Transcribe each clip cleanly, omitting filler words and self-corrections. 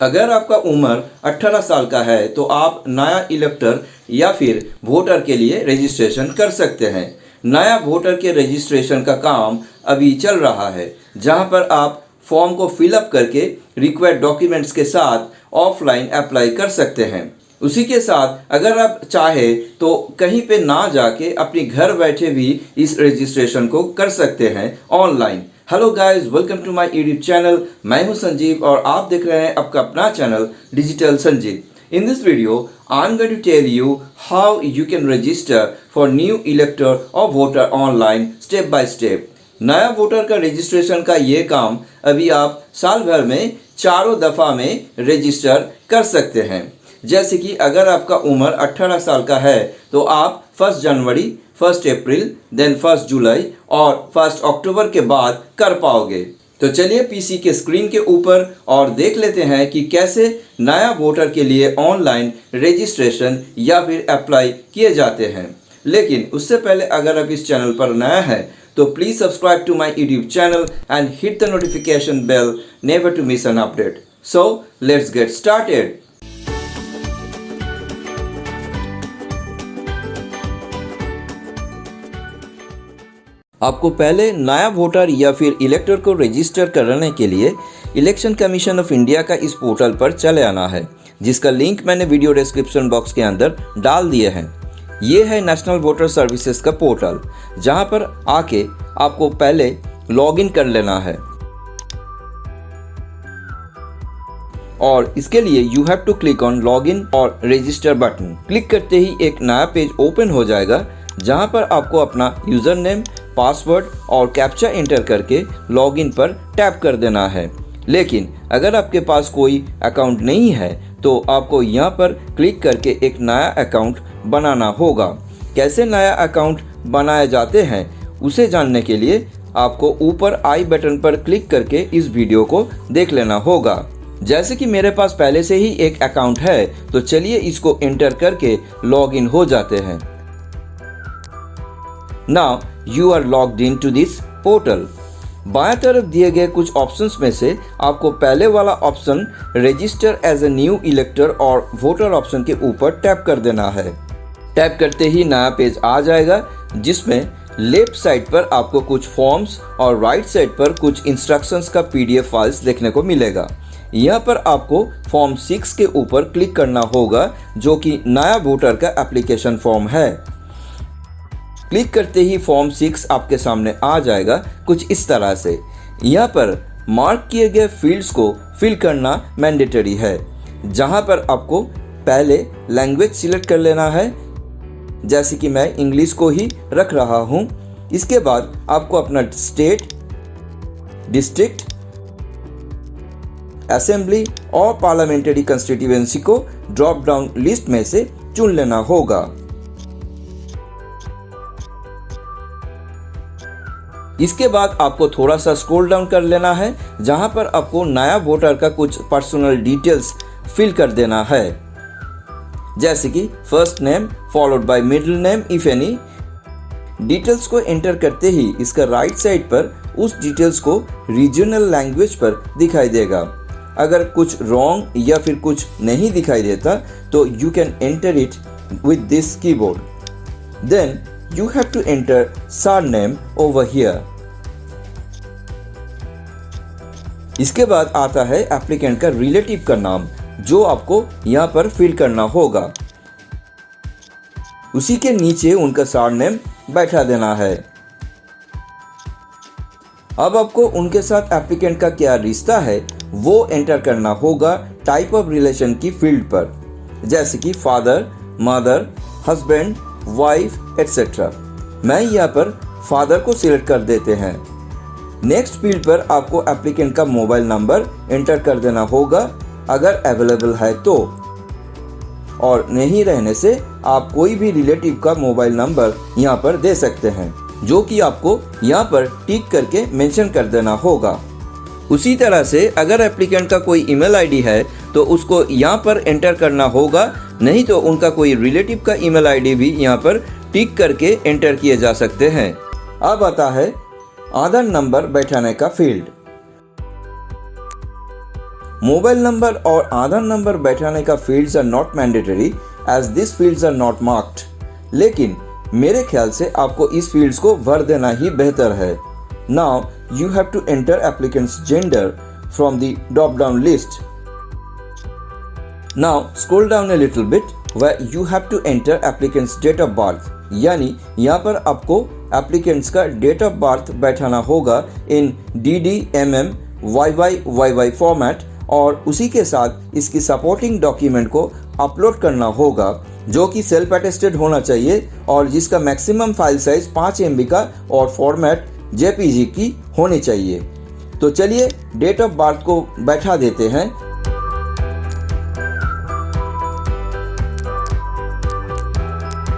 अगर आपका उम्र 18 साल का है तो आप नया इलेक्टर या फिर वोटर के लिए रजिस्ट्रेशन कर सकते हैं। नया वोटर के रजिस्ट्रेशन का काम अभी चल रहा है, जहां पर आप फॉर्म को फिलअप करके रिक्वायर्ड डॉक्यूमेंट्स के साथ ऑफलाइन अप्लाई कर सकते हैं। उसी के साथ अगर आप चाहे तो कहीं पे ना जाके अपने घर बैठे भी इस रजिस्ट्रेशन को कर सकते हैं online. Hello guys, welcome to my YouTube channel. मैं हूं संजीव और आप देख रहे हैं आपका अपना channel digital Sanjeev. In this video I am going to tell you how you can register for new elector और voter online step by step. नया वोटर का रजिस्ट्रेशन का ये काम अभी आप साल भर में 4 दफ़ा में रजिस्टर कर सकते हैं। जैसे कि अगर आपका उम्र 18 साल का है तो आप 1 जनवरी, 1 अप्रैल, देन 1 जुलाई और 1 अक्टूबर के बाद कर पाओगे। तो चलिए पीसी के स्क्रीन के ऊपर और देख लेते हैं कि कैसे नया वोटर के लिए ऑनलाइन रजिस्ट्रेशन या फिर अप्लाई किए जाते हैं। लेकिन उससे पहले अगर आप इस चैनल पर नया है तो please subscribe to my YouTube channel and hit the notification bell never to miss an update. So let's get started. आपको पहले नया वोटर या फिर इलेक्टर को रजिस्टर कराने के लिए इलेक्शन कमीशन ऑफ इंडिया का इस पोर्टल पर चले आना है, जिसका लिंक मैंने वीडियो डिस्क्रिप्शन बॉक्स के अंदर डाल दिए हैं। ये है नेशनल वोटर सर्विसेज का पोर्टल, जहां पर आके आपको पहले लॉगिन कर लेना है और इसके लिए you have to click on login और रजिस्टर बटन। क्लिक करते ही एक नया पेज ओपन हो जाएगा, जहां पर आपको अपना यूज़र नेम, पासवर्ड और कैप्चा एंटर करके लॉगिन पर टैप कर देना है। लेकिन अगर आपके पास कोई अकाउंट नहीं है तो आपको यहाँ पर क्लिक करके एक नया अकाउंट बनाना होगा। कैसे नया अकाउंट बनाए जाते हैं उसे जानने के लिए आपको ऊपर आई बटन पर क्लिक करके इस वीडियो को देख लेना होगा। जैसे कि मेरे पास पहले से ही एक अकाउंट है तो चलिए इसको एंटर करके लॉगिन हो जाते हैं। Now you are logged into this portal। बाएं तरफ दिए गए कुछ ऑप्शंस में से आपको पहले वाला option register as a new elector और वोटर ऑप्शन के ऊपर टैप कर देना है। टैप करते ही नया पेज आ जाएगा, जिसमें लेफ्ट साइड पर आपको कुछ फॉर्म्स और राइट साइड पर कुछ इंस्ट्रक्शंस का PDF फाइल्स देखने को मिलेगा। यहाँ पर आपको फॉर्म 6 के ऊपर क्लिक करना होगा, जो कि नया वोटर का एप्लीकेशन फॉर्म है। क्लिक करते ही फॉर्म 6 आपके सामने आ जाएगा कुछ इस तरह से। यहाँ पर मार्क किए गए फील्ड्स को फिल करना मैंडेटरी है, जहाँ पर आपको पहले लैंग्वेज सिलेक्ट कर लेना है, जैसे कि मैं इंग्लिश को ही रख रहा हूँ। इसके बाद आपको अपना स्टेट, डिस्ट्रिक्ट, असेंबली और पार्लियामेंट्री कंस्टिट्यूएंसी को ड्रॉप डाउन लिस्ट में से चुन लेना होगा। इसके बाद आपको थोड़ा सा स्क्रॉल डाउन कर लेना है, जहां पर आपको नया वोटर का कुछ पर्सनल डिटेल्स फिल कर देना है, जैसे कि first name followed by middle name if any. Details को एंटर करते ही इसका राइट साइड पर उस डिटेल्स को रीजनल लैंग्वेज पर दिखाई देगा। अगर कुछ रॉन्ग या फिर कुछ नहीं दिखाई देता तो you can enter it with this keyboard. Then you have to enter surname over here। इसके बाद आता है एप्लीकेंट का रिलेटिव का नाम, जो आपको यहाँ पर फिल करना होगा। उसी के नीचे उनका सरनेम बैठा देना है। अब आपको उनके साथ एप्लीकेंट का क्या रिश्ता है वो एंटर करना होगा टाइप ऑफ रिलेशन की फील्ड पर, जैसे कि father, mother, husband, wife etcetera. मैं यहाँ पर फादर को सिलेक्ट कर देते हैं। नेक्स्ट फील्ड पर आपको एप्लीकेंट का मोबाइल नंबर एंटर कर देना होगा अगर अवेलेबल है तो, और नहीं रहने से आप कोई भी रिलेटिव का मोबाइल नंबर यहाँ पर दे सकते हैं, जो कि आपको यहाँ पर टिक करके मेंशन कर देना होगा। उसी तरह से अगर एप्लीकेंट का कोई ईमेल आईडी है तो उसको यहाँ पर एंटर करना होगा, नहीं तो उनका कोई रिलेटिव का ईमेल आईडी भी यहाँ पर टिक करके एंटर किए जा सकते हैं। अब आता है आधार नंबर बैठाने का फील्ड। मोबाइल नंबर और आधार नंबर बैठाने का fields are not mandatory as this fields are not marked, लेकिन मेरे ख्याल से आपको इस फील्ड्स को भर देना ही बेहतर है। Now you have to enter applicant's gender from the drop down list. Now scroll down a little bit where you have to enter applicant's date of birth, यानी यहाँ पर आपको एप्लीकेंट्स का डेट ऑफ बर्थ बैठाना होगा इन DD, MM, YY format, और उसी के साथ इसकी सपोर्टिंग डॉक्यूमेंट को अपलोड करना होगा जो कि सेल्फ अटेस्टेड होना चाहिए और जिसका मैक्सिमम फाइल साइज 5 MB का और फॉर्मेट JPG की होनी चाहिए। तो चलिए डेट ऑफ बर्थ को बैठा देते हैं।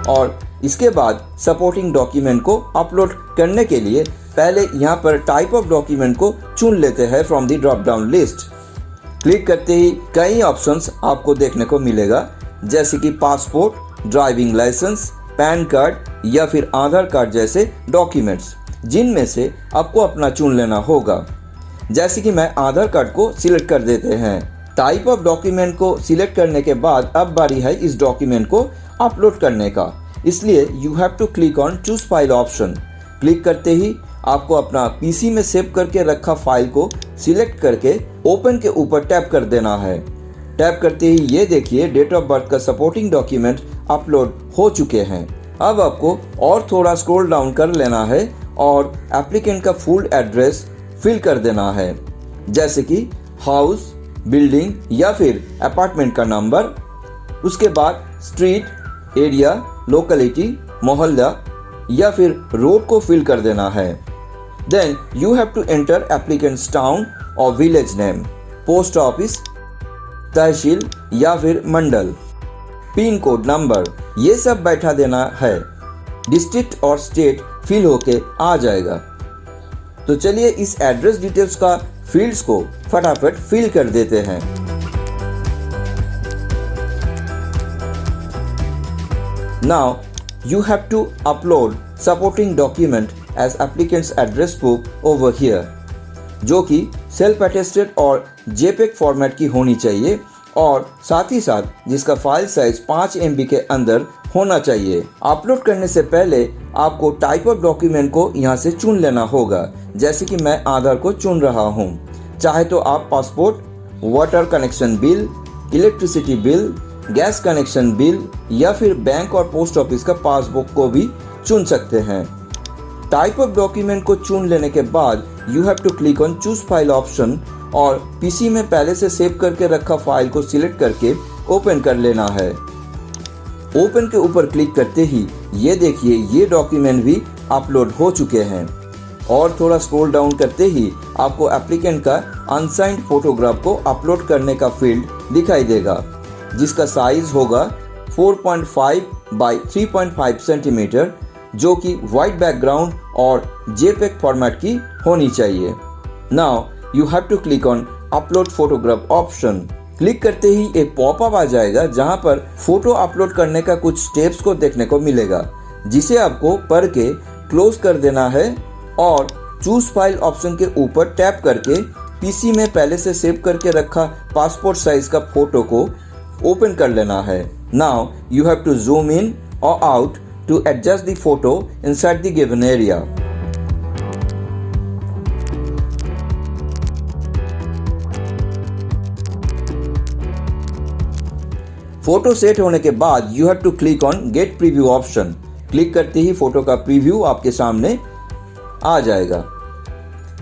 और इसके बाद सपोर्टिंग डॉक्यूमेंट को अपलोड करने के लिए पहले यहाँ पर टाइप ऑफ डॉक्यूमेंट को चुन लेते हैं from the drop down list. Click करते ही कई ऑप्शंस आपको देखने को मिलेगा, जैसे कि passport, driving licence, PAN card या फिर आधार कार्ड जैसे डॉक्यूमेंट्स, जिनमें से आपको अपना चुन लेना होगा। जैसे कि मैं आधार कार्ड को सिलेक्ट कर देते हैं। टाइप ऑफ डॉक्यूमेंट को सिलेक्ट करने के बाद अब बारी है इस डॉक्यूमेंट को अपलोड करने का, इसलिए you have to click on choose file option. Click करते ही आपको अपना पीसी में सेव करके रखा फाइल को सिलेक्ट करके ओपन के ऊपर टैप कर देना है। टैप करते ही ये देखिए डेट ऑफ बर्थ का सपोर्टिंग डॉक्यूमेंट अपलोड हो चुके हैं। अब आपको और थोड़ा स्क्रॉल डाउन कर लेना है और एप्लीकेंट का फुल एड्रेस फिल कर देना है, जैसे कि हाउस, बिल्डिंग या फिर अपार्टमेंट का नंबर, उसके बाद स्ट्रीट, एरिया, लोकेलिटी, मोहल्ला या फिर रोड को फिल कर देना है। Then you have to enter applicant's town और village name, post office, tehsil या फिर मंडल, पिन कोड नंबर, ये सब बैठा देना है। डिस्ट्रिक्ट और स्टेट फिल होके आ जाएगा। तो चलिए इस एड्रेस डिटेल्स का फील्ड्स को फटाफट फिल कर देते हैं। Now you have to upload supporting document as applicant's address book over here, जो कि सेल्फ अटेस्टेड और JPEG फॉर्मेट की होनी चाहिए और साथ ही साथ जिसका फाइल साइज 5 MB के अंदर होना चाहिए। अपलोड करने से पहले आपको टाइप ऑफ डॉक्यूमेंट को यहाँ से चुन लेना होगा, जैसे कि मैं आधार को चुन रहा हूँ। चाहे तो आप passport, water connection bill, electricity bill, gas connection bill या फिर बैंक और पोस्ट ऑफिस का पासबुक को भी चुन सकते हैं। टाइप ऑफ डॉक्यूमेंट को चुन लेने के बाद you have to click on choose file option और पीसी में पहले से सेव करके रखा फाइल को सिलेक्ट करके ओपन कर लेना है। ओपन के ऊपर क्लिक करते ही ये देखिए ये डॉक्यूमेंट भी अपलोड हो चुके हैं। और थोड़ा स्क्रॉल डाउन करते ही आपको एप्लीकेंट का अनसाइंड फोटोग्राफ को अपलोड करने का फील्ड दिखाई देगा, जिसका साइज होगा 4.5 बाई 3.5 सेंटीमीटर, जो कि वाइट बैकग्राउंड और JPEG फॉर्मेट की होनी चाहिए। Now you have to click on upload photograph option. Click करते ही एक पॉपअप आ जाएगा जहां पर फोटो अपलोड करने का कुछ स्टेप्स को देखने को मिलेगा, जिसे आपको पढ़ के क्लोज कर देना है और चूज फाइल ऑप्शन के ऊपर टैप करके पीसी में पहले से सेव करके रखा पासपोर्ट साइज का फोटो को ओपन कर लेना है। Now you have to zoom in और out to adjust the photo inside the given area. Photo set होने के बाद you have to click on get preview option. Click करते ही फोटो का प्रीव्यू आपके सामने आ जाएगा,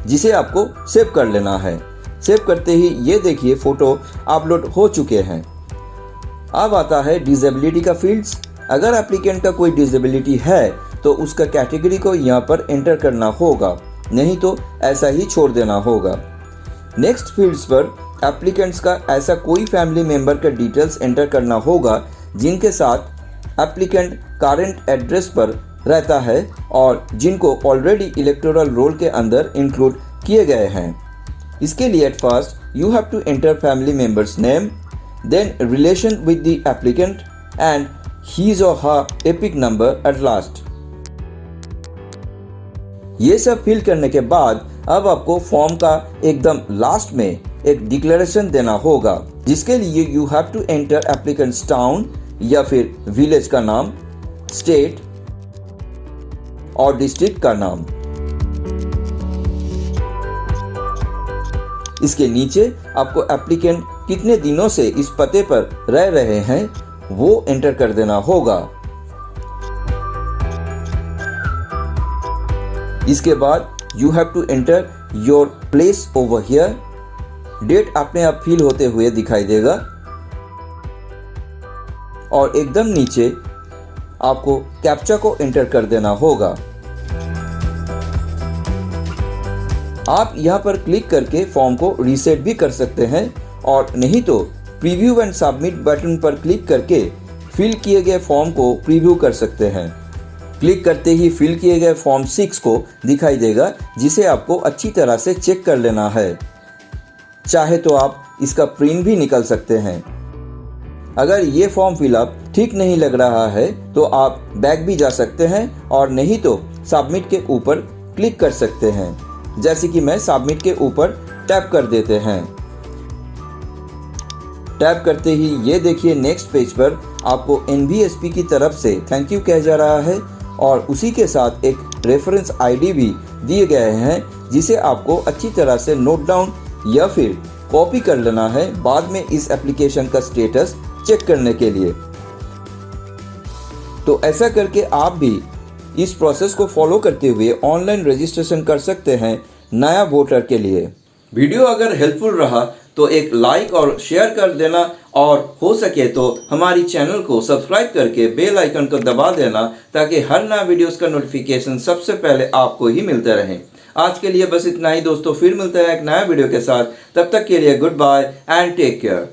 जिसे आपको सेव कर लेना है। सेव करते ही ये देखिए फोटो अपलोड हो चुके हैं। अब आता है डिसेबिलिटी का फील्ड्स। अगर एप्लीकेंट का कोई डिसेबिलिटी है तो उसका कैटेगरी को यहाँ पर एंटर करना होगा, नहीं तो ऐसा ही छोड़ देना होगा। नेक्स्ट फील्ड्स पर एप्लीकेंट्स का ऐसा कोई फैमिली मेंबर का डिटेल्स एंटर करना होगा जिनके साथ एप्लीकेंट करंट एड्रेस पर रहता है और जिनको ऑलरेडी इलेक्टोरल रोल के अंदर इंक्लूड किए गए हैं। इसके लिए at first you have to enter family members name, then relation with the applicant and his और her EPIC number at last. ये सब फिल करने के बाद अब आपको फॉर्म का एकदम लास्ट में एक डिक्लेरेशन देना होगा, जिसके लिए you have to enter applicant's town या फिर विलेज का नाम, स्टेट और डिस्ट्रिक्ट का नाम। इसके नीचे आपको एप्लीकेंट कितने दिनों से इस पते पर रह रहे हैं वो एंटर कर देना होगा। इसके बाद you have to enter your place over here. Date अपने आप फिल होते हुए दिखाई देगा और एकदम नीचे आपको कैप्चा को एंटर कर देना होगा। आप यहां पर क्लिक करके फॉर्म को रीसेट भी कर सकते हैं और नहीं तो प्रीव्यू एंड सबमिट बटन पर क्लिक करके फिल किए गए फॉर्म को प्रीव्यू कर सकते हैं। क्लिक करते ही फिल किए गए फॉर्म 6 को दिखाई देगा, जिसे आपको अच्छी तरह से चेक कर लेना है। चाहे तो आप इसका प्रिंट भी निकाल सकते हैं। अगर ये फॉर्म फिलअप ठीक नहीं लग रहा है तो आप बैक भी जा सकते हैं और नहीं तो सबमिट के ऊपर क्लिक कर सकते हैं। जैसे कि मैं सबमिट के ऊपर टैप कर देते हैं। टैप करते ही ये देखिए नेक्स्ट पेज पर आपको NBSP की तरफ से थैंक यू कहा जा रहा है और उसी के साथ एक रेफरेंस ID भी दिए गए हैं, जिसे आपको अच्छी तरह से नोट डाउन या फिर कॉपी कर लेना है बाद में इस एप्लीकेशन का स्टेटस चेक करने के लिए। तो ऐसा करके आप भी इस प्रोसेस को फॉलो करते हुए ऑनलाइन रजिस्ट्रेशन कर सकते हैं नया वोटर के लिए। वीडियो अगर हेल्पफुल रहा तो एक लाइक और शेयर कर देना और हो सके तो हमारी चैनल को सब्सक्राइब करके बेल आइकन को दबा देना, ताकि हर नया वीडियोस का नोटिफिकेशन सबसे पहले आपको ही मिलते रहे। आज के लिए बस इतना ही दोस्तों, फिर मिलते हैं एक नया वीडियो के साथ। तब तक के लिए goodbye and take care.